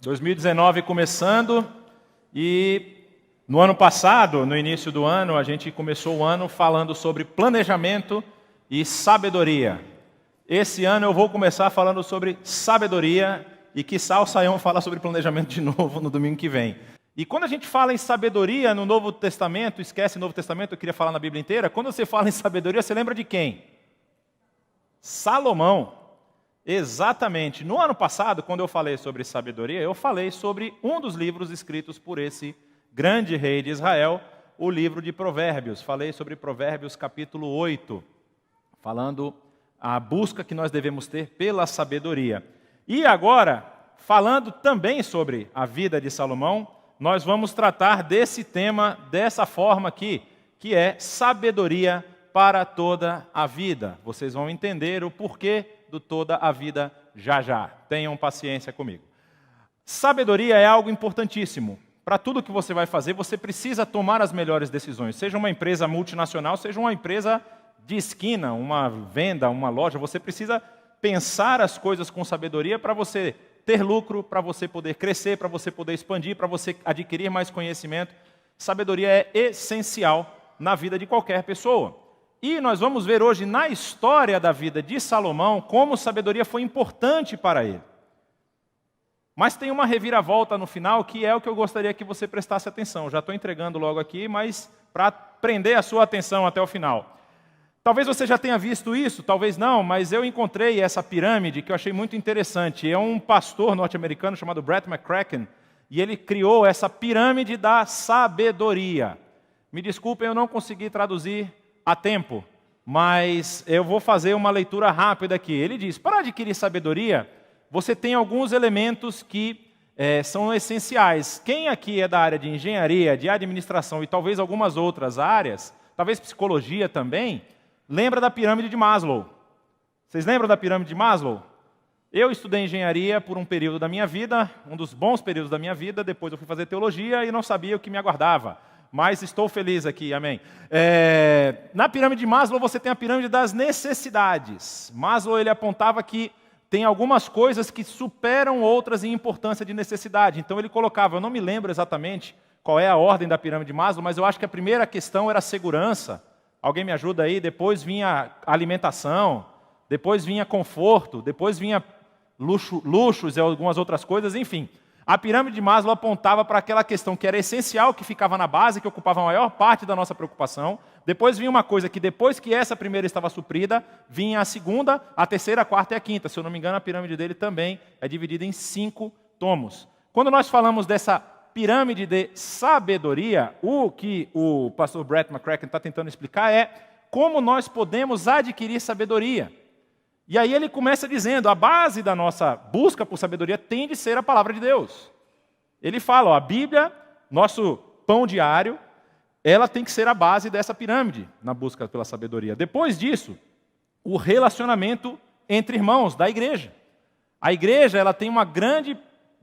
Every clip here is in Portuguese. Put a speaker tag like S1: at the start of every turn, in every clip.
S1: 2019 começando e no ano passado, no início do ano, a gente começou o ano falando sobre planejamento e sabedoria. Esse ano eu vou começar falando sobre sabedoria e quiçá o Saião fala sobre planejamento de novo no domingo que vem. E quando a gente fala em sabedoria no Novo Testamento, esquece o Novo Testamento, eu queria falar na Bíblia inteira, quando você fala em sabedoria, você lembra de quem? Salomão. Exatamente. No ano passado, quando eu falei sobre sabedoria, eu falei sobre um dos livros escritos por esse grande rei de Israel, o livro de Provérbios. Falei sobre Provérbios capítulo 8, falando a busca que nós devemos ter pela sabedoria. E agora, falando também sobre a vida de Salomão, nós vamos tratar desse tema dessa forma aqui, que é sabedoria para toda a vida. Vocês vão entender o porquê do toda a vida já já. Tenham paciência comigo. Sabedoria é algo importantíssimo. Para tudo que você vai fazer, você precisa tomar as melhores decisões. Seja uma empresa multinacional, seja uma empresa de esquina, uma venda, uma loja, você precisa pensar as coisas com sabedoria para você ter lucro, para você poder crescer, para você poder expandir, para você adquirir mais conhecimento. Sabedoria é essencial na vida de qualquer pessoa. E nós vamos ver hoje na história da vida de Salomão como sabedoria foi importante para ele. Mas tem uma reviravolta no final que é o que eu gostaria que você prestasse atenção. Já estou entregando logo aqui, mas para prender a sua atenção até o final. Talvez você já tenha visto isso, talvez não, mas eu encontrei essa pirâmide que eu achei muito interessante. É um pastor norte-americano chamado Brett McCracken, e ele criou essa pirâmide da sabedoria. Me desculpem, eu não consegui traduzir a tempo, mas eu vou fazer uma leitura rápida aqui. Ele diz, para adquirir sabedoria, você tem alguns elementos que são essenciais. Quem aqui é da área de engenharia, de administração e talvez algumas outras áreas, talvez psicologia também, lembra da pirâmide de Maslow? Vocês lembram da pirâmide de Maslow? Eu estudei engenharia por um período da minha vida, um dos bons períodos da minha vida, depois eu fui fazer teologia e não sabia o que me aguardava. Mas estou feliz aqui, amém. Na pirâmide de Maslow você tem a pirâmide das necessidades. Maslow ele apontava que tem algumas coisas que superam outras em importância de necessidade. Então ele colocava, eu não me lembro exatamente qual é a ordem da pirâmide de Maslow, mas eu acho que a primeira questão era segurança. Alguém me ajuda aí? Depois vinha alimentação, depois vinha conforto, depois vinha luxos e algumas outras coisas, enfim. A pirâmide de Maslow apontava para aquela questão que era essencial, que ficava na base, que ocupava a maior parte da nossa preocupação. Depois vinha uma coisa que depois que essa primeira estava suprida, vinha a segunda, a terceira, a quarta e a quinta. Se eu não me engano, a pirâmide dele também é dividida em 5 tomos. Quando nós falamos dessa pirâmide de sabedoria, o que o pastor Brett McCracken está tentando explicar é como nós podemos adquirir sabedoria. E aí ele começa dizendo, a base da nossa busca por sabedoria tem de ser a palavra de Deus. Ele fala, a Bíblia, nosso pão diário, ela tem que ser a base dessa pirâmide na busca pela sabedoria. Depois disso, o relacionamento entre irmãos da igreja. A igreja ela tem uma grande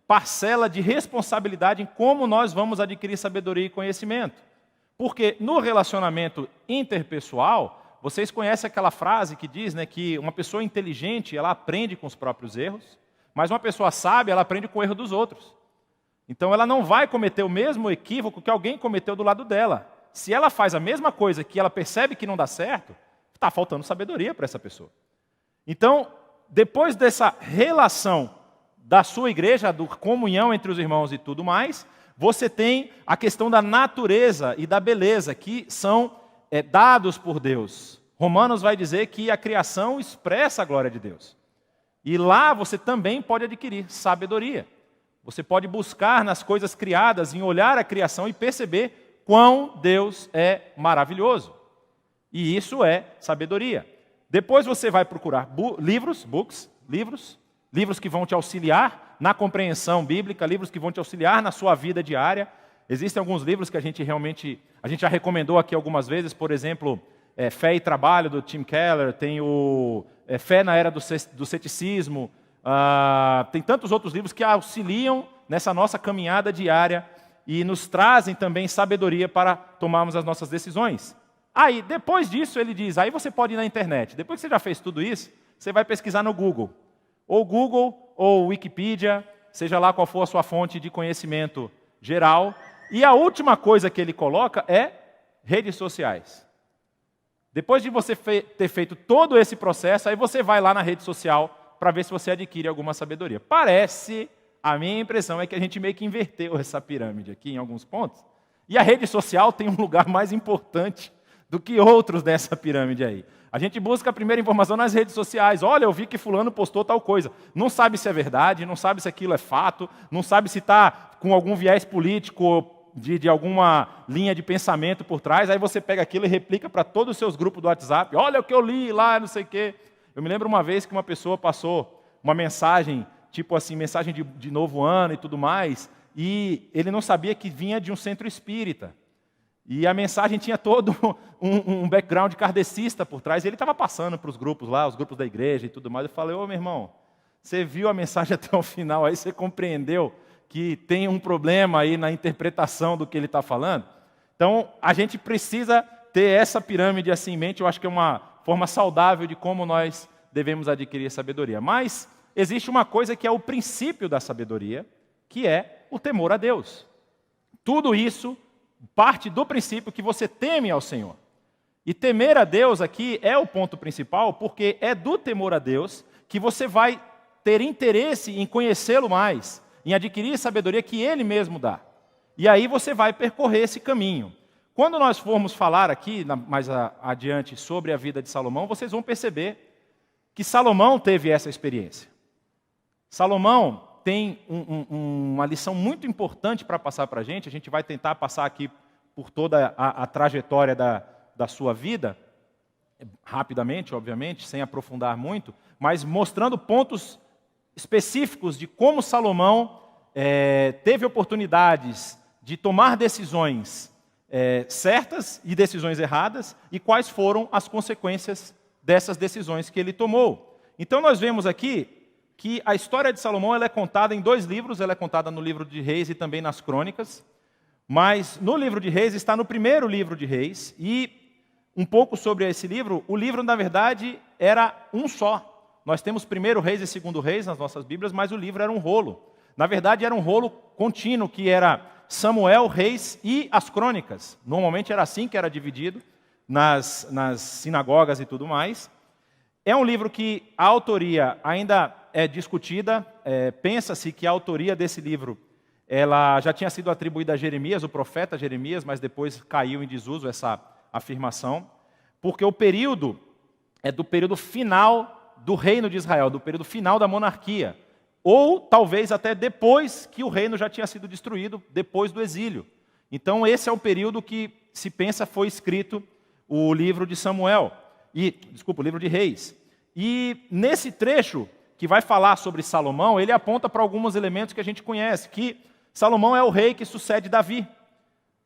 S1: parcela de responsabilidade em como nós vamos adquirir sabedoria e conhecimento. Porque no relacionamento interpessoal, vocês conhecem aquela frase que diz, né, que uma pessoa inteligente, ela aprende com os próprios erros, mas uma pessoa sábia, ela aprende com o erro dos outros. Então ela não vai cometer o mesmo equívoco que alguém cometeu do lado dela. Se ela faz a mesma coisa que ela percebe que não dá certo, está faltando sabedoria para essa pessoa. Então, depois dessa relação da sua igreja, da comunhão entre os irmãos e tudo mais, você tem a questão da natureza e da beleza, que são dados por Deus. Romanos vai dizer que a criação expressa a glória de Deus. E lá você também pode adquirir sabedoria. Você pode buscar nas coisas criadas, em olhar a criação e perceber quão Deus é maravilhoso. E isso é sabedoria. Depois você vai procurar livros que vão te auxiliar na compreensão bíblica, livros que vão te auxiliar na sua vida diária. Existem alguns livros que a gente já recomendou aqui algumas vezes, por exemplo, Fé e Trabalho, do Tim Keller, tem o Fé na Era do Ceticismo, tem tantos outros livros que auxiliam nessa nossa caminhada diária e nos trazem também sabedoria para tomarmos as nossas decisões. Aí, depois disso, ele diz, aí você pode ir na internet. Depois que você já fez tudo isso, você vai pesquisar no Google. Ou Google, ou Wikipedia, seja lá qual for a sua fonte de conhecimento geral. E a última coisa que ele coloca é redes sociais. Depois de você ter feito todo esse processo, aí você vai lá na rede social para ver se você adquire alguma sabedoria. Parece, a minha impressão é que a gente meio que inverteu essa pirâmide aqui em alguns pontos, e a rede social tem um lugar mais importante do que outros dessa pirâmide aí. A gente busca a primeira informação nas redes sociais. Olha, eu vi que fulano postou tal coisa. Não sabe se é verdade, não sabe se aquilo é fato, não sabe se está com algum viés político de alguma linha de pensamento por trás. Aí você pega aquilo e replica para todos os seus grupos do WhatsApp. Olha o que eu li lá, não sei o quê. Eu me lembro uma vez que uma pessoa passou uma mensagem, tipo assim, mensagem de novo ano e tudo mais, e ele não sabia que vinha de um centro espírita. E a mensagem tinha todo um background kardecista por trás. E ele estava passando para os grupos lá, os grupos da igreja e tudo mais. Eu falei, ô meu irmão, você viu a mensagem até o final, aí você compreendeu que tem um problema aí na interpretação do que ele está falando? Então, a gente precisa ter essa pirâmide assim em mente. Eu acho que é uma forma saudável de como nós devemos adquirir sabedoria. Mas existe uma coisa que é o princípio da sabedoria, que é o temor a Deus. Tudo isso parte do princípio que você teme ao Senhor. E temer a Deus aqui é o ponto principal, porque é do temor a Deus que você vai ter interesse em conhecê-lo mais, em adquirir sabedoria que Ele mesmo dá. E aí você vai percorrer esse caminho. Quando nós formos falar aqui, mais adiante, sobre a vida de Salomão, vocês vão perceber que Salomão teve essa experiência. Salomão tem uma lição muito importante para passar para a gente vai tentar passar aqui por toda a trajetória da sua vida, rapidamente, obviamente, sem aprofundar muito, mas mostrando pontos específicos de como Salomão teve oportunidades de tomar decisões certas e decisões erradas, e quais foram as consequências dessas decisões que ele tomou. Então nós vemos aqui que a história de Salomão ela é contada em 2 livros, ela é contada no livro de Reis e também nas Crônicas, mas no livro de Reis está no primeiro livro de Reis, e um pouco sobre esse livro, o livro na verdade era um só. Nós temos primeiro Reis e segundo Reis nas nossas Bíblias, mas o livro era um rolo. Na verdade era um rolo contínuo, que era Samuel, Reis e as Crônicas. Normalmente era assim que era dividido nas sinagogas e tudo mais. É um livro que a autoria ainda é discutida. Pensa-se que a autoria desse livro ela já tinha sido atribuída a Jeremias, o profeta Jeremias, mas depois caiu em desuso essa afirmação, porque o período é do período final do reino de Israel, do período final da monarquia, ou talvez até depois que o reino já tinha sido destruído, depois do exílio. Então esse é o período que se pensa foi escrito o livro de Samuel, o livro de Reis. E nesse trecho que vai falar sobre Salomão, ele aponta para alguns elementos que a gente conhece, que Salomão é o rei que sucede Davi.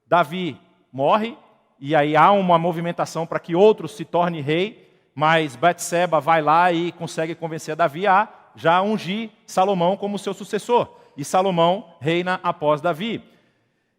S1: Davi morre, e aí há uma movimentação para que outro se torne rei, mas Betseba vai lá e consegue convencer Davi a já ungir Salomão como seu sucessor. E Salomão reina após Davi.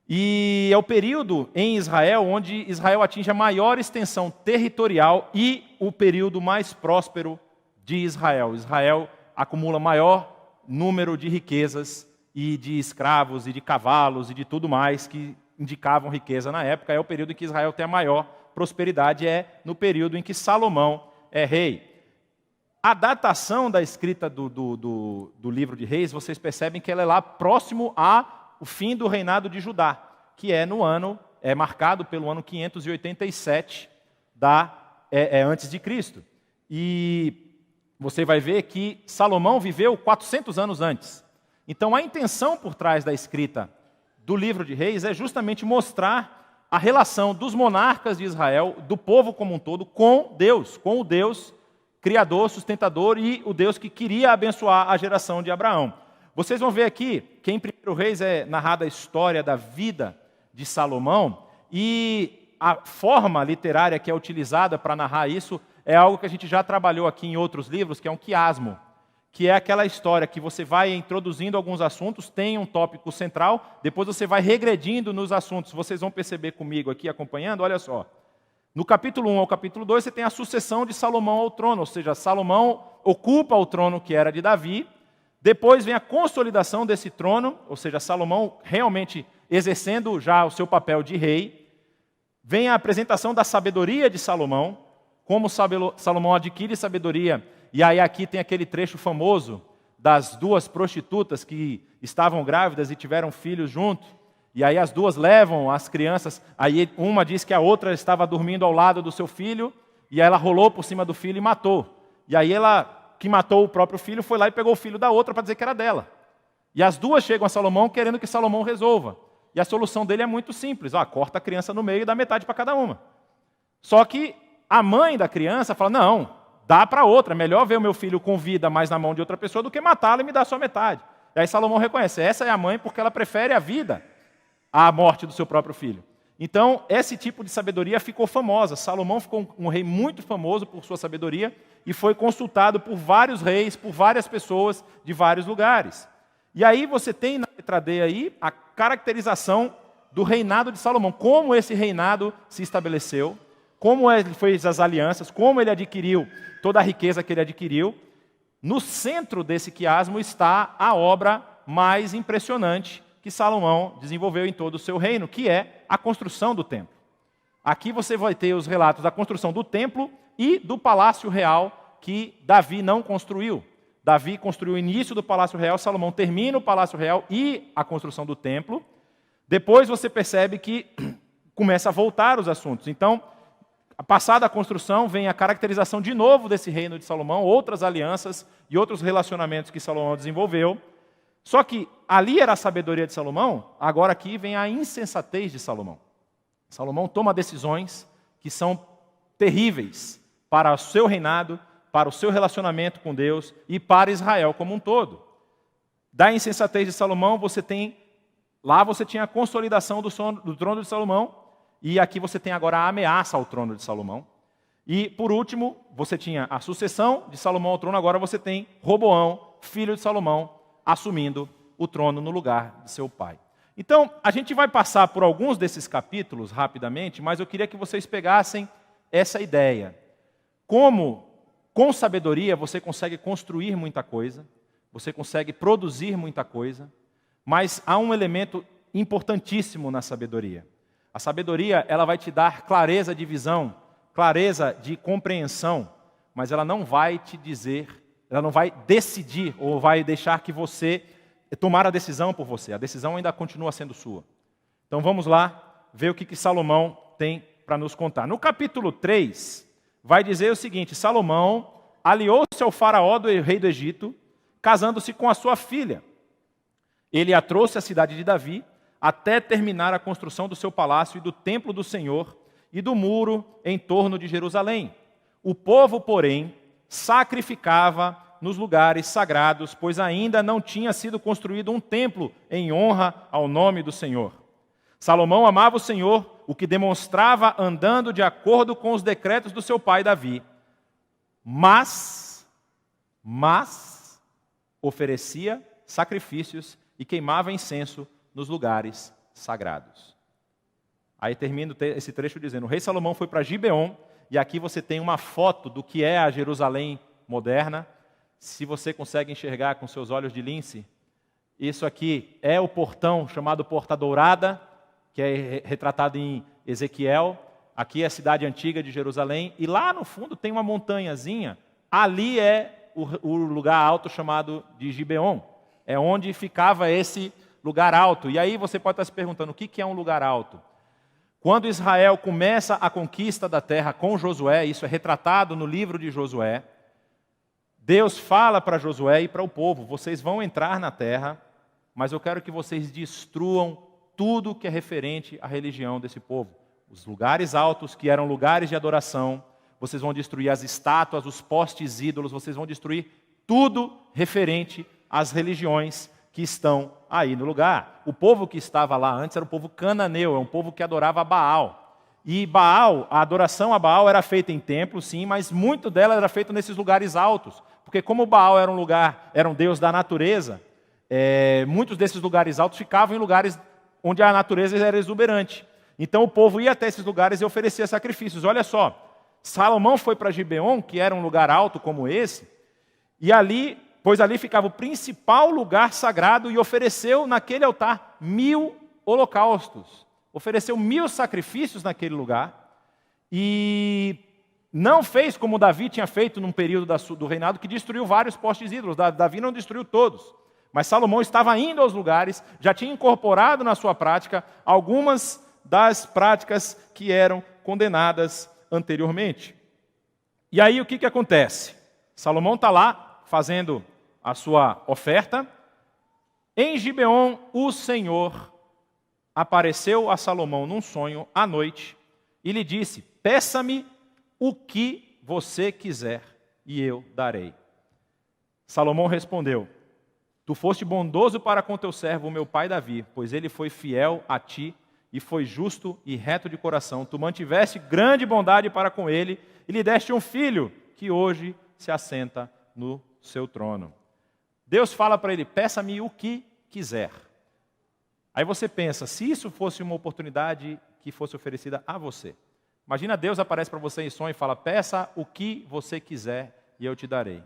S1: E é o período em Israel onde Israel atinge a maior extensão territorial e o período mais próspero de Israel. Israel acumula maior número de riquezas e de escravos e de cavalos e de tudo mais que indicavam riqueza na época. É o período em que Israel tem a maior prosperidade, é no período em que Salomão é rei. A datação da escrita do livro de Reis, vocês percebem que ela é lá próximo ao fim do reinado de Judá, que é marcado pelo ano 587 antes de Cristo. E você vai ver que Salomão viveu 400 anos antes. Então a intenção por trás da escrita do livro de Reis é justamente mostrar a relação dos monarcas de Israel, do povo como um todo, com Deus, com o Deus criador, sustentador e o Deus que queria abençoar a geração de Abraão. Vocês vão ver aqui que em 1 Reis é narrada a história da vida de Salomão, e a forma literária que é utilizada para narrar isso é algo que a gente já trabalhou aqui em outros livros, que é um quiasmo, que é aquela história que você vai introduzindo alguns assuntos, tem um tópico central, depois você vai regredindo nos assuntos. Vocês vão perceber comigo aqui acompanhando, olha só. No capítulo 1 ao capítulo 2, você tem a sucessão de Salomão ao trono, ou seja, Salomão ocupa o trono que era de Davi. Depois vem a consolidação desse trono, ou seja, Salomão realmente exercendo já o seu papel de rei. Vem a apresentação da sabedoria de Salomão, como Salomão adquire sabedoria. E aí aqui tem aquele trecho famoso das duas prostitutas que estavam grávidas e tiveram filhos juntos. E aí as duas levam as crianças, aí uma diz que a outra estava dormindo ao lado do seu filho, e aí ela rolou por cima do filho e matou. E aí ela, que matou o próprio filho, foi lá e pegou o filho da outra para dizer que era dela. E as duas chegam a Salomão querendo que Salomão resolva. E a solução dele é muito simples, corta a criança no meio e dá metade para cada uma. Só que a mãe da criança fala, não, dá para outra, é melhor ver o meu filho com vida mais na mão de outra pessoa do que matá-lo e me dar só metade. E aí Salomão reconhece, essa é a mãe porque ela prefere a vida à morte do seu próprio filho. Então, esse tipo de sabedoria ficou famosa. Salomão ficou um rei muito famoso por sua sabedoria e foi consultado por vários reis, por várias pessoas de vários lugares. E aí você tem na letra D aí a caracterização do reinado de Salomão, como esse reinado se estabeleceu, como ele fez as alianças, como ele adquiriu toda a riqueza que ele adquiriu. No centro desse quiasmo está a obra mais impressionante que Salomão desenvolveu em todo o seu reino, que é a construção do templo. Aqui você vai ter os relatos da construção do templo e do palácio real que Davi não construiu. Davi construiu o início do palácio real, Salomão termina o palácio real e a construção do templo. Depois você percebe que começa a voltar os assuntos. Então, passada a construção, vem a caracterização de novo desse reino de Salomão, outras alianças e outros relacionamentos que Salomão desenvolveu. Só que ali era a sabedoria de Salomão, agora aqui vem a insensatez de Salomão. Salomão toma decisões que são terríveis para o seu reinado, para o seu relacionamento com Deus e para Israel como um todo. Da insensatez de Salomão, você tinha a consolidação do trono de Salomão, e aqui você tem agora a ameaça ao trono de Salomão. E, por último, você tinha a sucessão de Salomão ao trono, agora você tem Roboão, filho de Salomão, assumindo o trono no lugar de seu pai. Então, a gente vai passar por alguns desses capítulos rapidamente, mas eu queria que vocês pegassem essa ideia. Como, com sabedoria, você consegue construir muita coisa, você consegue produzir muita coisa, mas há um elemento importantíssimo na sabedoria. A sabedoria, ela vai te dar clareza de visão, clareza de compreensão, mas ela não vai te dizer, ela não vai decidir ou vai deixar que você tomar a decisão por você. A decisão ainda continua sendo sua. Então vamos lá ver o que Salomão tem para nos contar. No capítulo 3, vai dizer o seguinte: Salomão aliou-se ao faraó do rei do Egito, casando-se com a sua filha. Ele a trouxe à cidade de Davi, até terminar a construção do seu palácio e do templo do Senhor e do muro em torno de Jerusalém. O povo, porém, sacrificava nos lugares sagrados, pois ainda não tinha sido construído um templo em honra ao nome do Senhor. Salomão amava o Senhor, o que demonstrava andando de acordo com os decretos do seu pai Davi. Mas oferecia sacrifícios e queimava incenso nos lugares sagrados. Aí termina esse trecho dizendo: o rei Salomão foi para Gibeon, e aqui você tem uma foto do que é a Jerusalém moderna. Se você consegue enxergar com seus olhos de lince, isso aqui é o portão chamado Porta Dourada, que é retratado em Ezequiel. Aqui é a cidade antiga de Jerusalém, e lá no fundo tem uma montanhazinha. Ali é o lugar alto chamado de Gibeon. É onde ficava esse lugar alto. E aí você pode estar se perguntando, o que é um lugar alto? Quando Israel começa a conquista da terra com Josué, isso é retratado no livro de Josué, Deus fala para Josué e para o povo: vocês vão entrar na terra, mas eu quero que vocês destruam tudo que é referente à religião desse povo. Os lugares altos, que eram lugares de adoração, vocês vão destruir as estátuas, os postes ídolos, vocês vão destruir tudo referente às religiões que estão aí no lugar. O povo que estava lá antes era o povo cananeu, é um povo que adorava Baal. E Baal, a adoração a Baal era feita em templos, sim, mas muito dela era feita nesses lugares altos. Porque como Baal era um deus da natureza, muitos desses lugares altos ficavam em lugares onde a natureza era exuberante. Então o povo ia até esses lugares e oferecia sacrifícios. Olha só, Salomão foi para Gibeon, que era um lugar alto como esse, e ali pois ali ficava o principal lugar sagrado, e ofereceu naquele altar 1000 holocaustos. Ofereceu 1000 sacrifícios naquele lugar, e não fez como Davi tinha feito num período do reinado, que destruiu vários postes ídolos. Davi não destruiu todos, mas Salomão estava indo aos lugares, já tinha incorporado na sua prática algumas das práticas que eram condenadas anteriormente. E aí o que acontece? Salomão está lá fazendo a sua oferta. Em Gibeon, o Senhor apareceu a Salomão num sonho à noite e lhe disse: peça-me o que você quiser e eu darei. Salomão respondeu: tu foste bondoso para com teu servo, meu pai Davi, pois ele foi fiel a ti e foi justo e reto de coração. Tu mantiveste grande bondade para com ele e lhe deste um filho que hoje se assenta no seu trono. Deus fala para ele: peça-me o que quiser. Aí você pensa, se isso fosse uma oportunidade que fosse oferecida a você. Imagina, Deus aparece para você em sonho e fala: peça o que você quiser e eu te darei.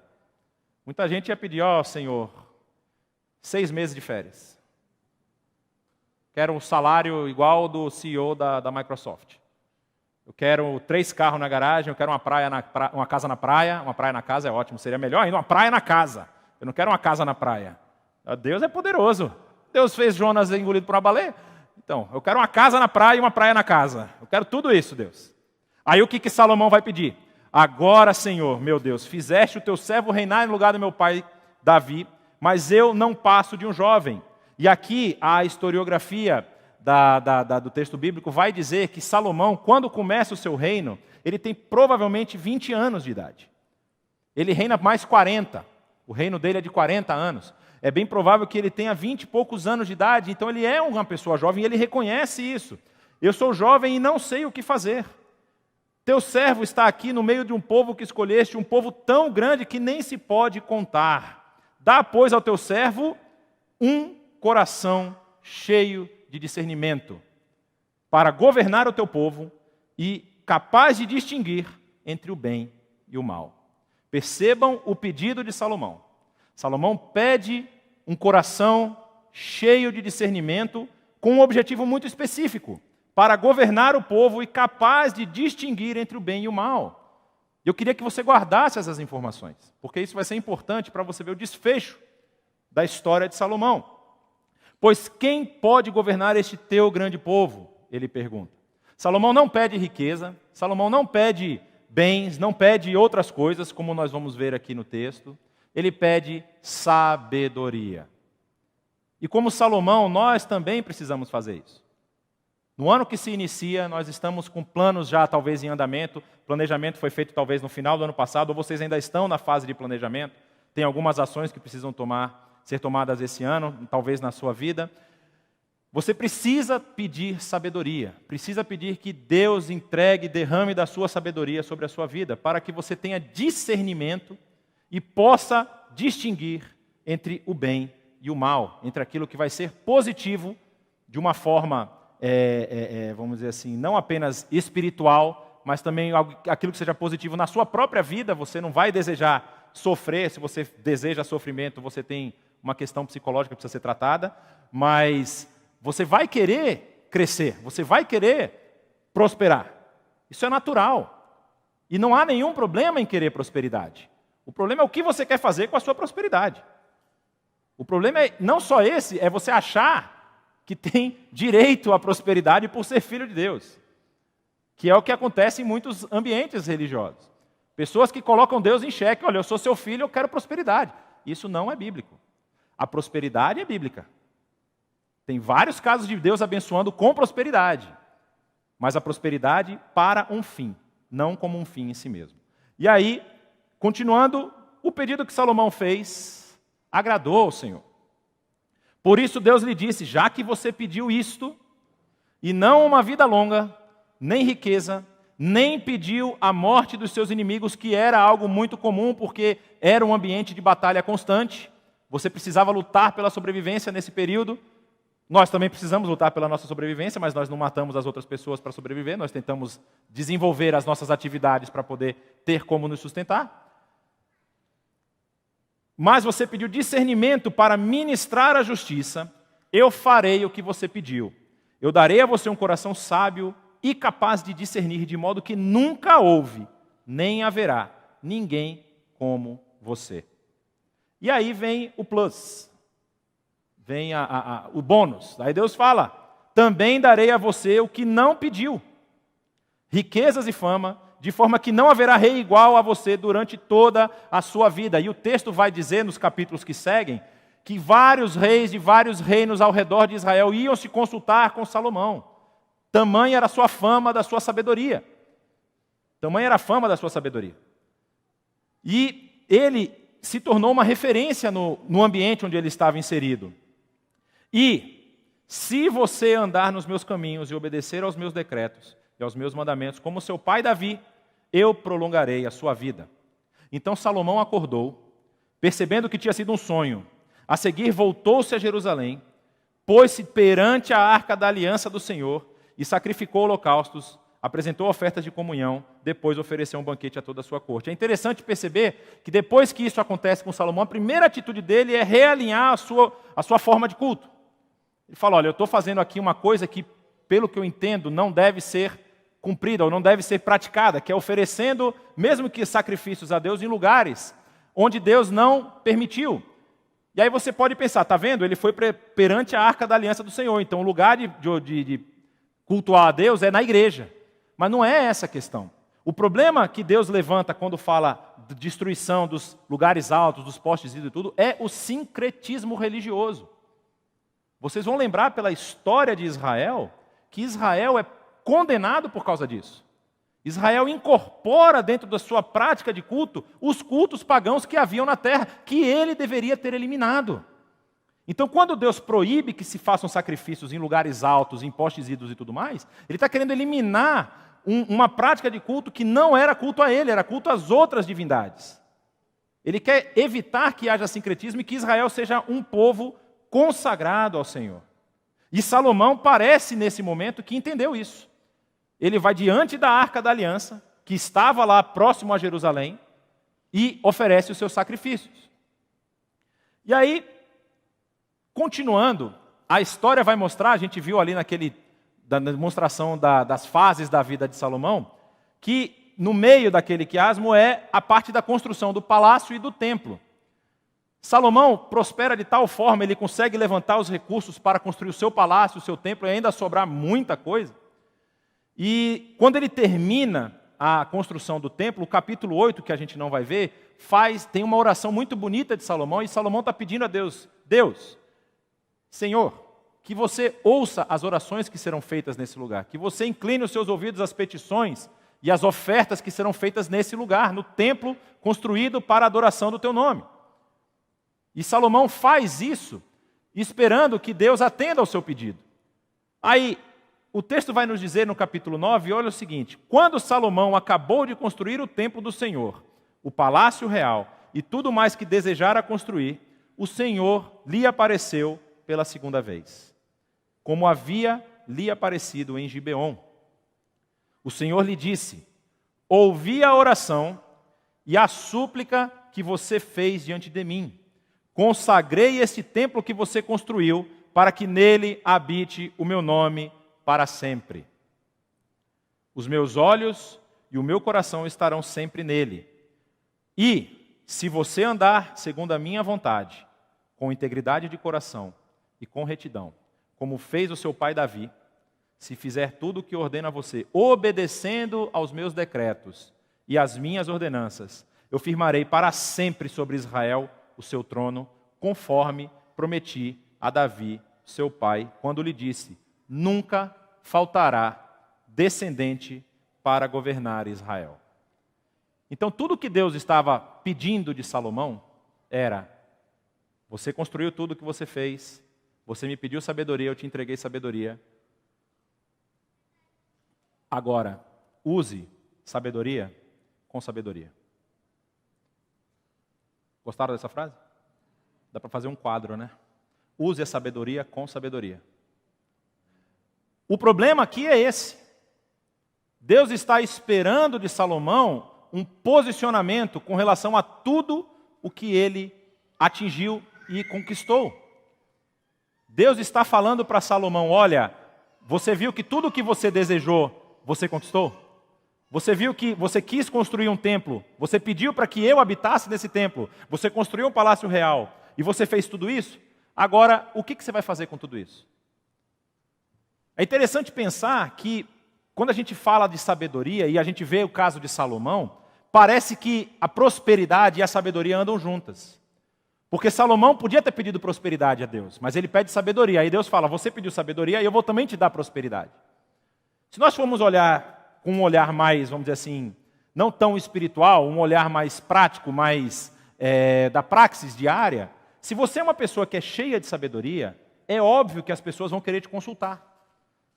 S1: Muita gente ia pedir: ó Senhor, 6 meses de férias. Quero um salário igual do CEO da Microsoft. Eu quero 3 carros na garagem, eu quero uma casa na praia. Uma praia na casa é ótimo, seria melhor ainda uma praia na casa. Eu não quero uma casa na praia. Deus é poderoso. Deus fez Jonas engolido por uma baleia. Então, eu quero uma casa na praia e uma praia na casa. Eu quero tudo isso, Deus. Aí o que Salomão vai pedir? Agora, Senhor, meu Deus, fizeste o teu servo reinar no lugar do meu pai Davi, mas eu não passo de um jovem. E aqui a historiografia do texto bíblico vai dizer que Salomão, quando começa o seu reino, ele tem provavelmente 20 anos de idade. Ele reina mais 40. O reino dele é de 40 anos. É bem provável que ele tenha 20 e poucos anos de idade, então ele é uma pessoa jovem e ele reconhece isso. Eu sou jovem e não sei o que fazer. Teu servo está aqui no meio de um povo que escolheste, um povo tão grande que nem se pode contar. Dá, pois, ao teu servo um coração cheio de discernimento, para governar o teu povo e capaz de distinguir entre o bem e o mal. Percebam o pedido de Salomão. Salomão pede um coração cheio de discernimento com um objetivo muito específico, para governar o povo e capaz de distinguir entre o bem e o mal. Eu queria que você guardasse essas informações, porque isso vai ser importante para você ver o desfecho da história de Salomão. Pois quem pode governar este teu grande povo? Ele pergunta. Salomão não pede riqueza, Salomão não pede bens, não pede outras coisas, como nós vamos ver aqui no texto. Ele pede sabedoria. E como Salomão, nós também precisamos fazer isso. No ano que se inicia, nós estamos com planos já talvez em andamento. O planejamento foi feito talvez no final do ano passado, ou vocês ainda estão na fase de planejamento. Tem algumas ações que precisam ser tomadas esse ano, talvez na sua vida. Você precisa pedir sabedoria, precisa pedir que Deus entregue, derrame da sua sabedoria sobre a sua vida, para que você tenha discernimento e possa distinguir entre o bem e o mal, entre aquilo que vai ser positivo de uma forma, vamos dizer assim, não apenas espiritual, mas também aquilo que seja positivo na sua própria vida. Você não vai desejar sofrer. Se você deseja sofrimento, você tem uma questão psicológica que precisa ser tratada, mas você vai querer crescer, você vai querer prosperar. Isso é natural. E não há nenhum problema em querer prosperidade. O problema é o que você quer fazer com a sua prosperidade. O problema é não só esse, é você achar que tem direito à prosperidade por ser filho de Deus, que é o que acontece em muitos ambientes religiosos. Pessoas que colocam Deus em xeque: olha, eu sou seu filho, eu quero prosperidade. Isso não é bíblico. A prosperidade é bíblica. Tem vários casos de Deus abençoando com prosperidade, mas a prosperidade para um fim, não como um fim em si mesmo. E aí, continuando, o pedido que Salomão fez agradou ao Senhor. Por isso Deus lhe disse: já que você pediu isto, e não uma vida longa, nem riqueza, nem pediu a morte dos seus inimigos, que era algo muito comum, porque era um ambiente de batalha constante, você precisava lutar pela sobrevivência nesse período. Nós também precisamos lutar pela nossa sobrevivência, mas nós não matamos as outras pessoas para sobreviver, nós tentamos desenvolver as nossas atividades para poder ter como nos sustentar. mas você pediu discernimento para ministrar a justiça, eu farei o que você pediu. Eu darei a você um coração sábio e capaz de discernir, de modo que nunca houve, nem haverá ninguém como você. E aí vem o plus, vem o bônus. Aí Deus fala, também darei a você o que não pediu, riquezas e fama, de forma que não haverá rei igual a você durante toda a sua vida. E o texto vai dizer, nos capítulos que seguem, que vários reis de vários reinos ao redor de Israel iam se consultar com Salomão. Tamanha era a sua fama da sua sabedoria. Tamanha era a fama da sua sabedoria. E ele se tornou uma referência no ambiente onde ele estava inserido. E, se você andar nos meus caminhos e obedecer aos meus decretos e aos meus mandamentos, como seu pai Davi, eu prolongarei a sua vida. Então Salomão acordou, percebendo que tinha sido um sonho. A seguir voltou-se a Jerusalém, pôs-se perante a arca da aliança do Senhor e sacrificou holocaustos, apresentou ofertas de comunhão, depois ofereceu um banquete a toda a sua corte. É interessante perceber que depois que isso acontece com Salomão, a primeira atitude dele é realinhar a sua forma de culto. Ele fala, olha, eu estou fazendo aqui uma coisa que, pelo que eu entendo, não deve ser cumprida ou não deve ser praticada, que é oferecendo, mesmo que sacrifícios a Deus, em lugares onde Deus não permitiu. E aí você pode pensar, está vendo? Ele foi perante a arca da aliança do Senhor, então o lugar de cultuar a Deus é na igreja. Mas não é essa a questão. O problema que Deus levanta quando fala de destruição dos lugares altos, dos postes e tudo, é o sincretismo religioso. Vocês vão lembrar pela história de Israel, que Israel é condenado por causa disso. Israel incorpora dentro da sua prática de culto os cultos pagãos que haviam na terra, que ele deveria ter eliminado. Então, quando Deus proíbe que se façam sacrifícios em lugares altos, em postes ídolos e tudo mais, Ele está querendo eliminar uma prática de culto que não era culto a Ele, era culto às outras divindades. Ele quer evitar que haja sincretismo e que Israel seja um povo consagrado ao Senhor. E Salomão parece, nesse momento, que entendeu isso. Ele vai diante da arca da aliança, que estava lá próximo a Jerusalém, e oferece os seus sacrifícios. E aí, continuando, a história vai mostrar, a gente viu ali da demonstração das fases da vida de Salomão, que no meio daquele quiasmo é a parte da construção do palácio e do templo. Salomão prospera de tal forma, ele consegue levantar os recursos para construir o seu palácio, o seu templo, e ainda sobrar muita coisa. E quando ele termina a construção do templo, o capítulo 8, que a gente não vai ver, tem uma oração muito bonita de Salomão, e Salomão está pedindo a Deus, Senhor, que você ouça as orações que serão feitas nesse lugar, que você incline os seus ouvidos às petições e às ofertas que serão feitas nesse lugar, no templo construído para a adoração do teu nome. E Salomão faz isso, esperando que Deus atenda ao seu pedido. Aí, o texto vai nos dizer no capítulo 9, olha o seguinte, quando Salomão acabou de construir o templo do Senhor, o palácio real e tudo mais que desejara construir, o Senhor lhe apareceu pela segunda vez, como havia lhe aparecido em Gibeon. O Senhor lhe disse, ouvi a oração e a súplica que você fez diante de mim. Consagrei este templo que você construiu para que nele habite o meu nome para sempre. Os meus olhos e o meu coração estarão sempre nele. E, se você andar segundo a minha vontade, com integridade de coração e com retidão, como fez o seu pai Davi, se fizer tudo o que ordeno a você, obedecendo aos meus decretos e às minhas ordenanças, eu firmarei para sempre sobre Israel o seu trono, conforme prometi a Davi, seu pai, quando lhe disse, nunca faltará descendente para governar Israel. Então, tudo que Deus estava pedindo de Salomão era, você construiu tudo o que você fez, você me pediu sabedoria, eu te entreguei sabedoria. Agora, use sabedoria com sabedoria. Gostaram dessa frase? Dá para fazer um quadro, né? Use a sabedoria com sabedoria. O problema aqui é esse. Deus está esperando de Salomão um posicionamento com relação a tudo o que ele atingiu e conquistou. Deus está falando para Salomão, olha, você viu que tudo o que você desejou, você conquistou? Você viu que você quis construir um templo, você pediu para que eu habitasse nesse templo, você construiu um palácio real, e você fez tudo isso? Agora, o que você vai fazer com tudo isso? É interessante pensar que, quando a gente fala de sabedoria, e a gente vê o caso de Salomão, parece que a prosperidade e a sabedoria andam juntas. Porque Salomão podia ter pedido prosperidade a Deus, mas ele pede sabedoria. Aí Deus fala, você pediu sabedoria e eu vou também te dar prosperidade. Se nós formos olhar com um olhar mais, vamos dizer assim, não tão espiritual, um olhar mais prático, mais da praxis diária, se você é uma pessoa que é cheia de sabedoria, é óbvio que as pessoas vão querer te consultar.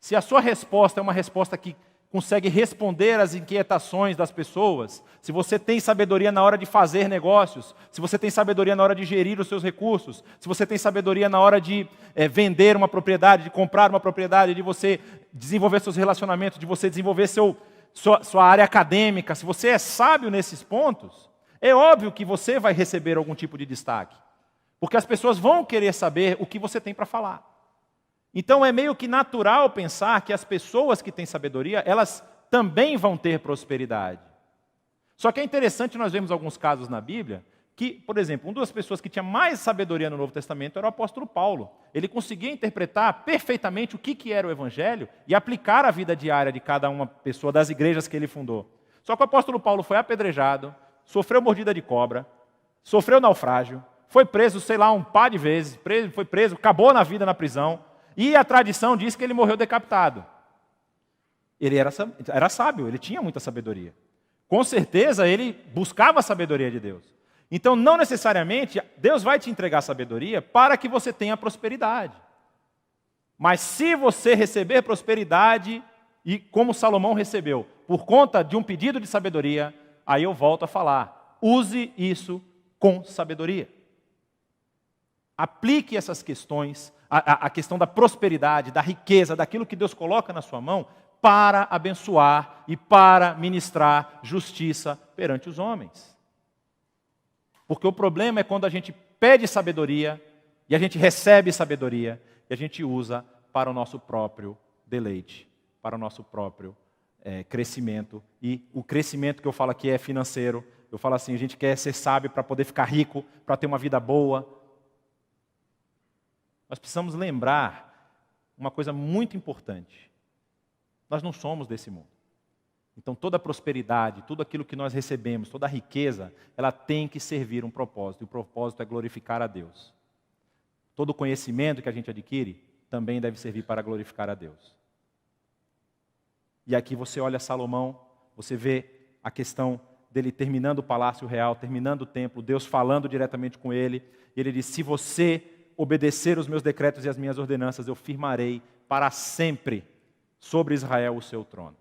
S1: Se a sua resposta é uma resposta que consegue responder às inquietações das pessoas, se você tem sabedoria na hora de fazer negócios, se você tem sabedoria na hora de gerir os seus recursos, se você tem sabedoria na hora de vender uma propriedade, de comprar uma propriedade, de você desenvolver seus relacionamentos, de você desenvolver sua área acadêmica, se você é sábio nesses pontos, é óbvio que você vai receber algum tipo de destaque. Porque as pessoas vão querer saber o que você tem para falar. Então é meio que natural pensar que as pessoas que têm sabedoria, elas também vão ter prosperidade. Só que é interessante, nós vemos alguns casos na Bíblia, que, por exemplo, uma das pessoas que tinha mais sabedoria no Novo Testamento era o apóstolo Paulo. Ele conseguia interpretar perfeitamente o que era o Evangelho e aplicar a vida diária de cada uma pessoa das igrejas que ele fundou. Só que o apóstolo Paulo foi apedrejado, sofreu mordida de cobra, sofreu naufrágio, foi preso, sei lá, um par de vezes, foi preso, acabou na vida na prisão, e a tradição diz que ele morreu decapitado. Ele era sábio, ele tinha muita sabedoria. Com certeza ele buscava a sabedoria de Deus. Então, não necessariamente, Deus vai te entregar sabedoria para que você tenha prosperidade. Mas se você receber prosperidade, e como Salomão recebeu, por conta de um pedido de sabedoria, aí eu volto a falar, use isso com sabedoria. Aplique essas questões, a questão da prosperidade, da riqueza, daquilo que Deus coloca na sua mão, para abençoar e para ministrar justiça perante os homens. Porque o problema é quando a gente pede sabedoria, e a gente recebe sabedoria, e a gente usa para o nosso próprio deleite, para o nosso próprio crescimento. E o crescimento que eu falo aqui é financeiro. Eu falo assim, a gente quer ser sábio para poder ficar rico, para ter uma vida boa. Nós precisamos lembrar uma coisa muito importante. Nós não somos desse mundo. Então toda a prosperidade, tudo aquilo que nós recebemos, toda a riqueza, ela tem que servir um propósito. E o propósito é glorificar a Deus. Todo o conhecimento que a gente adquire também deve servir para glorificar a Deus. E aqui você olha Salomão, você vê a questão dele terminando o palácio real, terminando o templo, Deus falando diretamente com ele. E ele diz, se você obedecer os meus decretos e as minhas ordenanças, eu firmarei para sempre sobre Israel o seu trono.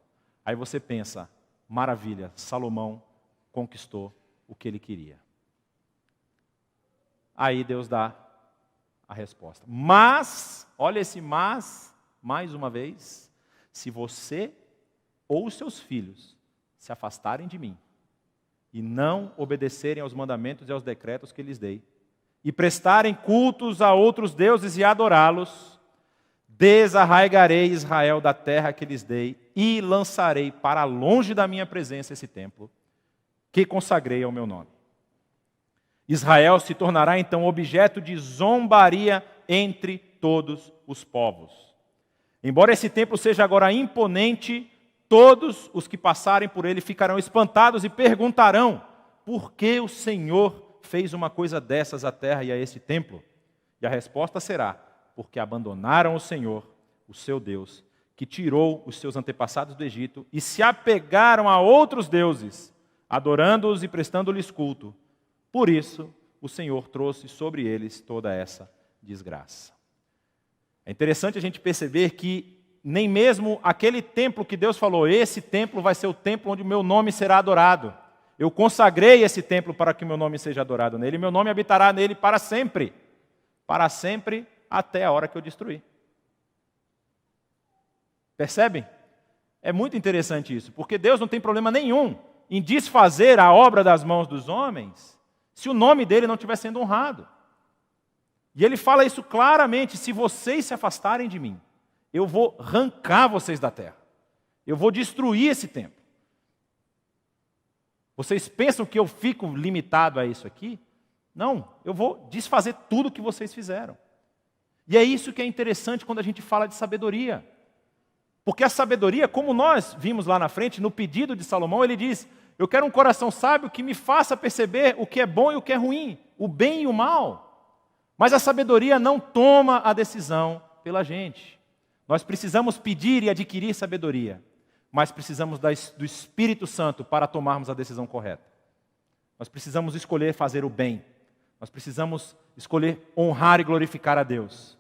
S1: Aí você pensa, maravilha, Salomão conquistou o que ele queria. Aí Deus dá a resposta. Mas, olha esse mas, mais uma vez, se você ou os seus filhos se afastarem de mim e não obedecerem aos mandamentos e aos decretos que lhes dei, e prestarem cultos a outros deuses e adorá-los, desarraigarei Israel da terra que lhes dei e lançarei para longe da minha presença esse templo que consagrei ao meu nome. Israel se tornará então objeto de zombaria entre todos os povos. Embora esse templo seja agora imponente, todos os que passarem por ele ficarão espantados e perguntarão, por que o Senhor fez uma coisa dessas à terra e a esse templo? E a resposta será, porque abandonaram o Senhor, o seu Deus, que tirou os seus antepassados do Egito e se apegaram a outros deuses, adorando-os e prestando-lhes culto. Por isso, o Senhor trouxe sobre eles toda essa desgraça. É interessante a gente perceber que nem mesmo aquele templo que Deus falou, esse templo vai ser o templo onde o meu nome será adorado. Eu consagrei esse templo para que o meu nome seja adorado nele, e meu nome habitará nele para sempre até a hora que eu destruir. Percebem? É muito interessante isso, porque Deus não tem problema nenhum em desfazer a obra das mãos dos homens, se o nome dele não estiver sendo honrado. E ele fala isso claramente: se vocês se afastarem de mim, eu vou arrancar vocês da terra. Eu vou destruir esse templo. Vocês pensam que eu fico limitado a isso aqui? Não, eu vou desfazer tudo o que vocês fizeram. E é isso que é interessante quando a gente fala de sabedoria. Porque a sabedoria, como nós vimos lá na frente, no pedido de Salomão, ele diz: eu quero um coração sábio que me faça perceber o que é bom e o que é ruim, o bem e o mal. Mas a sabedoria não toma a decisão pela gente. Nós precisamos pedir e adquirir sabedoria, mas precisamos do Espírito Santo para tomarmos a decisão correta. Nós precisamos escolher fazer o bem. Nós precisamos escolher honrar e glorificar a Deus.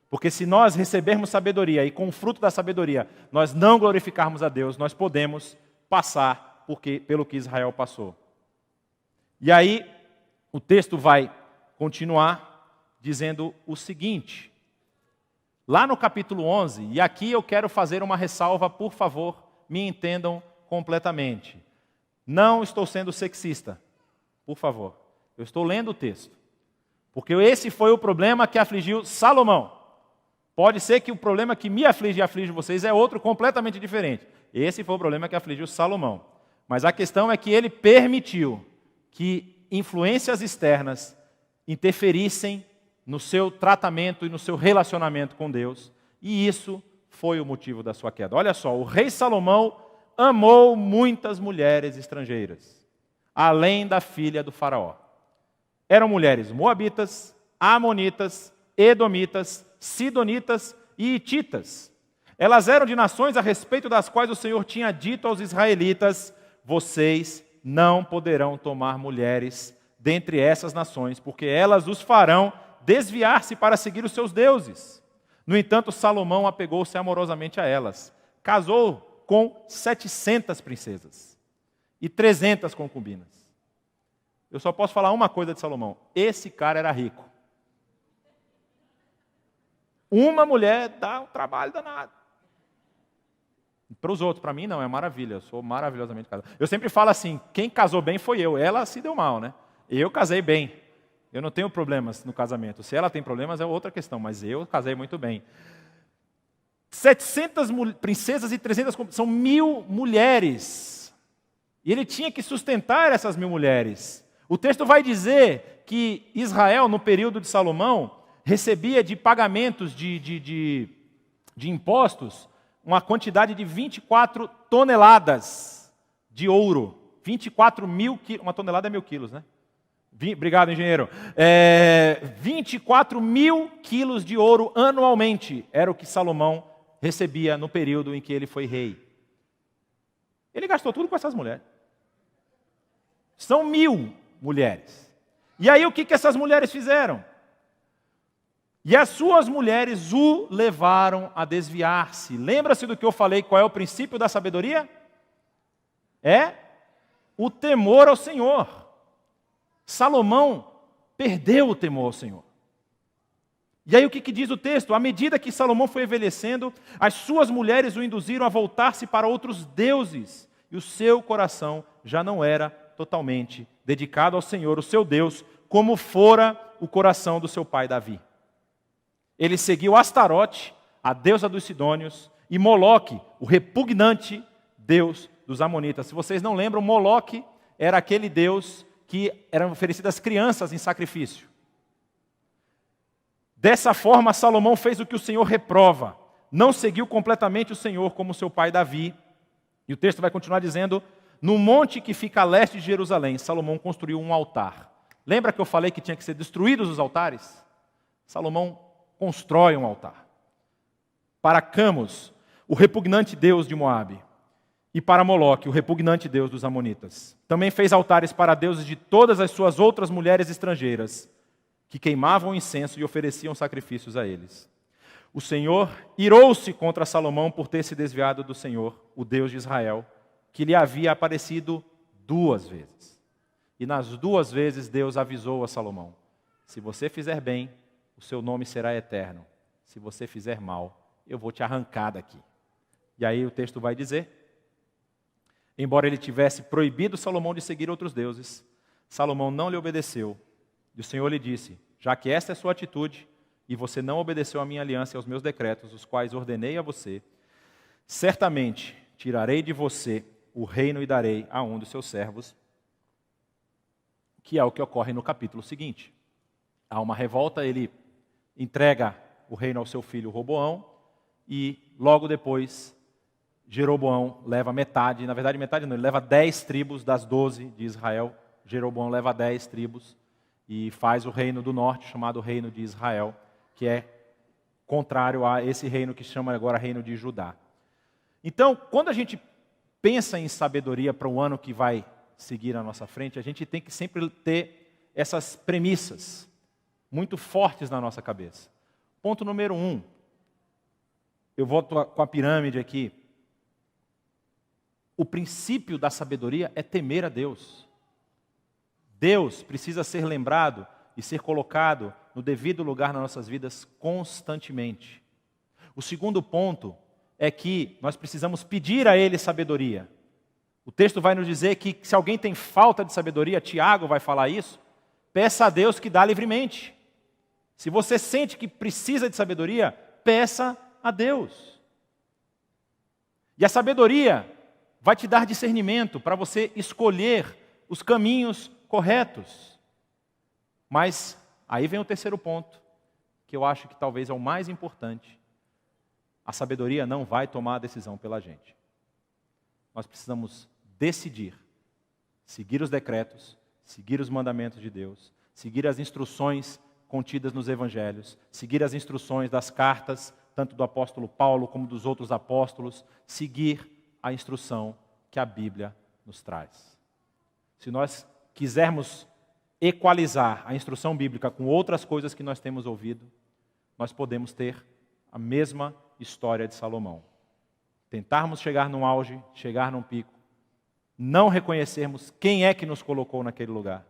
S1: Porque se nós recebermos sabedoria e com o fruto da sabedoria nós não glorificarmos a Deus, nós podemos passar pelo que Israel passou. E aí o texto vai continuar dizendo o seguinte, lá no capítulo 11, e aqui eu quero fazer uma ressalva, por favor, me entendam completamente. Não estou sendo sexista, por favor. Eu estou lendo o texto. Porque esse foi o problema que afligiu Salomão. Pode ser que o problema que me aflige e aflige vocês é outro completamente diferente. Esse foi o problema que afligiu Salomão. Mas a questão é que ele permitiu que influências externas interferissem no seu tratamento e no seu relacionamento com Deus. E isso foi o motivo da sua queda. Olha só, o rei Salomão amou muitas mulheres estrangeiras, além da filha do faraó. Eram mulheres moabitas, amonitas, edomitas, sidonitas e hititas. Elas eram de nações a respeito das quais o Senhor tinha dito aos israelitas: vocês não poderão tomar mulheres dentre essas nações, porque elas os farão desviar-se para seguir os seus deuses. No entanto, Salomão apegou-se amorosamente a elas. Casou com 700 princesas e 300 concubinas. Eu só posso falar uma coisa de Salomão: esse cara era rico. Uma mulher dá um trabalho danado. Para os outros, para mim não, é maravilha, eu sou maravilhosamente casado. Eu sempre falo assim: quem casou bem foi eu, ela se deu mal, né? Eu casei bem, eu não tenho problemas no casamento. Se ela tem problemas é outra questão, mas eu casei muito bem. 700 princesas e 300, são 1000 mulheres. E ele tinha que sustentar essas 1000 mulheres. O texto vai dizer que Israel, no período de Salomão, recebia de pagamentos de impostos uma quantidade de 24 toneladas de ouro. 24 mil quilos, uma tonelada é 1000 quilos, né? Obrigado, engenheiro. 24 mil quilos de ouro anualmente era o que Salomão recebia no período em que ele foi rei. Ele gastou tudo com essas mulheres. São 1000 mulheres. E aí o que essas mulheres fizeram? E as suas mulheres o levaram a desviar-se. Lembra-se do que eu falei, qual é o princípio da sabedoria? É o temor ao Senhor. Salomão perdeu o temor ao Senhor. E aí o que diz o texto? À medida que Salomão foi envelhecendo, as suas mulheres o induziram a voltar-se para outros deuses, e o seu coração já não era totalmente dedicado ao Senhor, o seu Deus, como fora o coração do seu pai Davi. Ele seguiu Astarote, a deusa dos Sidônios, e Moloque, o repugnante deus dos Amonitas. Se vocês não lembram, Moloque era aquele deus que eram oferecidas crianças em sacrifício. Dessa forma, Salomão fez o que o Senhor reprova. Não seguiu completamente o Senhor como seu pai Davi. E o texto vai continuar dizendo: no monte que fica a leste de Jerusalém, Salomão construiu um altar. Lembra que eu falei que tinha que ser destruídos os altares? Salomão constrói um altar. Para Camos, o repugnante deus de Moabe, e para Moloque, o repugnante deus dos Amonitas. Também fez altares para deuses de todas as suas outras mulheres estrangeiras, que queimavam incenso e ofereciam sacrifícios a eles. O Senhor irou-se contra Salomão por ter se desviado do Senhor, o Deus de Israel, que lhe havia aparecido 2 vezes. E nas 2 vezes Deus avisou a Salomão: se você fizer bem, o seu nome será eterno. Se você fizer mal, eu vou te arrancar daqui. E aí o texto vai dizer: embora ele tivesse proibido Salomão de seguir outros deuses, Salomão não lhe obedeceu. E o Senhor lhe disse: já que esta é sua atitude, e você não obedeceu à minha aliança e aos meus decretos, os quais ordenei a você, certamente tirarei de você o reino e darei a um dos seus servos, que é o que ocorre no capítulo seguinte. Há uma revolta, ele entrega o reino ao seu filho Roboão, e logo depois Jeroboão leva metade, na verdade metade não, ele leva 10 tribos das 12 de Israel. Jeroboão leva 10 tribos e faz o reino do norte, chamado reino de Israel, que é contrário a esse reino que chama agora reino de Judá. Então, quando a gente pensa em sabedoria para o ano que vai seguir à nossa frente, a gente tem que sempre ter essas premissas muito fortes na nossa cabeça. Ponto número 1. Eu volto com a pirâmide aqui. O princípio da sabedoria é temer a Deus. Deus precisa ser lembrado e ser colocado no devido lugar nas nossas vidas constantemente. O segundo ponto é que nós precisamos pedir a Ele sabedoria. O texto vai nos dizer que se alguém tem falta de sabedoria, Tiago vai falar isso, peça a Deus que dá livremente. Se você sente que precisa de sabedoria, peça a Deus. E a sabedoria vai te dar discernimento para você escolher os caminhos corretos. Mas aí vem o terceiro ponto, que eu acho que talvez é o mais importante. A sabedoria não vai tomar a decisão pela gente. Nós precisamos decidir seguir os decretos, seguir os mandamentos de Deus, seguir as instruções contidas nos evangelhos, seguir as instruções das cartas, tanto do apóstolo Paulo como dos outros apóstolos, seguir a instrução que a Bíblia nos traz. Se nós quisermos equalizar a instrução bíblica com outras coisas que nós temos ouvido, nós podemos ter a mesma história de Salomão. Tentarmos chegar num auge, chegar num pico, não reconhecermos quem é que nos colocou naquele lugar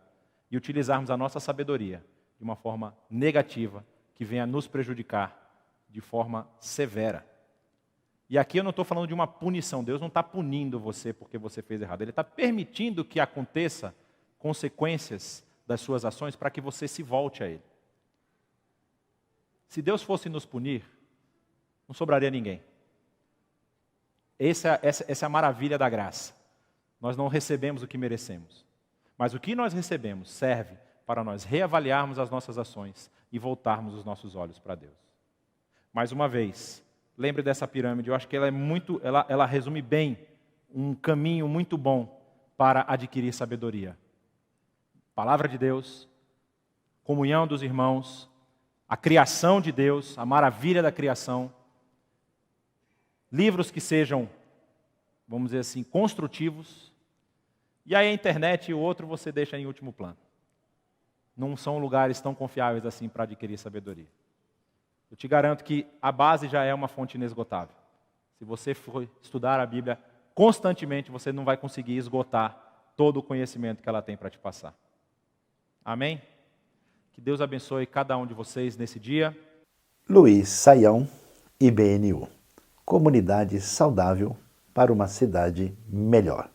S1: e utilizarmos a nossa sabedoria de uma forma negativa que venha nos prejudicar de forma severa. E aqui eu não estou falando de uma punição. Deus não está punindo você porque você fez errado. Ele está permitindo que aconteça consequências das suas ações para que você se volte a Ele. Se Deus fosse nos punir, não sobraria ninguém. Essa é a maravilha da graça. Nós não recebemos o que merecemos. Mas o que nós recebemos serve para nós reavaliarmos as nossas ações e voltarmos os nossos olhos para Deus. Mais uma vez, lembre dessa pirâmide, eu acho que ela resume bem um caminho muito bom para adquirir sabedoria. Palavra de Deus, comunhão dos irmãos, a criação de Deus, a maravilha da criação, livros que sejam, vamos dizer assim, construtivos, e aí a internet e o outro você deixa em último plano. Não são lugares tão confiáveis assim para adquirir sabedoria. Eu te garanto que a base já é uma fonte inesgotável. Se você for estudar a Bíblia constantemente, você não vai conseguir esgotar todo o conhecimento que ela tem para te passar. Amém? Que Deus abençoe cada um de vocês nesse dia.
S2: Luiz Saião, IBNU. Comunidade saudável para uma cidade melhor.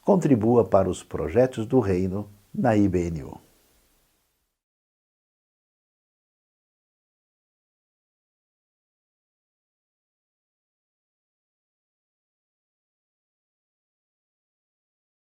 S2: Contribua para os projetos do reino na IBNU.